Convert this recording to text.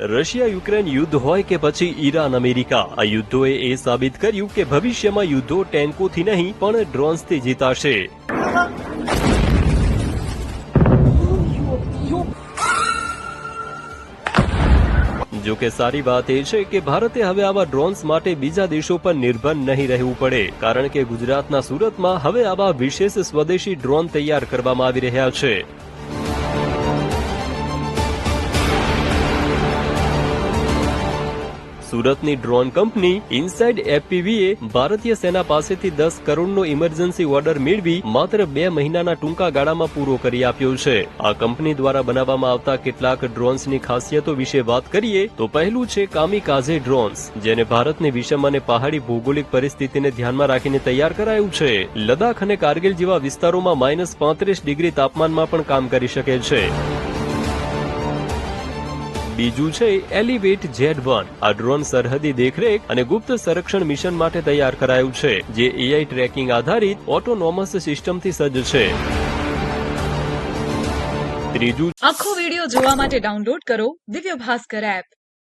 Russia Ukraine યુદ્ધ હોય કે પછી ઈરાન અમેરિકા, આ યુદ્ધોએ એ સાબિત કર્યું કે ભવિષ્યમાં યુદ્ધો ટેન્કોથી નહીં પણ ડ્રોન્સથી જીતાશે. જો કે સારી વાત એ છે કે ભારતે હવે આવા ડ્રોન્સ માટે બીજા દેશો પર નિર્ભર નહીં રહેવું પડે, કારણ કે ગુજરાતના સુરતમાં હવે આવા વિશેષ સ્વદેશી ડ્રોન તૈયાર કરવામાં આવી રહ્યા છે. સુરતની ડ્રોન કંપની ઇનસાઇડ એફપીવીએ ભારતીય સેના પાસેથી 10 કરોડનો ઇમરજન્સી ઓર્ડર મેળવી માત્ર 2 મહિનાના ટૂંકા ગાળામાં પૂરો કરી આપ્યો છે. આ કંપની દ્વારા બનાવવામાં આવતા કેટલાક ડ્રોન્સની ખાસિયતો વિશે વાત કરીએ તો પહેલું છે કામિકાઝે ડ્રોન્સ, જેને ભારતની વિષમ અને પહાડી ભૌગોલિક પરિસ્થિતિને ધ્યાનમાં રાખીને તૈયાર કરાયું છે. લદ્દાખ અને કારગિલ જેવા વિસ્તારોમાં -35 ડિગ્રી તાપમાનમાં પણ કામ કરી શકે છે. બીજું છે એલિવેટ Z1. આ ડ્રોન સરહદી દેખરેખ અને ગુપ્ત સંરક્ષણ મિશન માટે તૈયાર કરાયું છે, જે AI ટ્રેકિંગ આધારિત ઓટોનોમસ સિસ્ટમથી સજ્જ છે. ત્રીજું, આખો વિડિયો જોવા માટે ડાઉનલોડ કરો દિવ્ય ભાસ્કર એપ.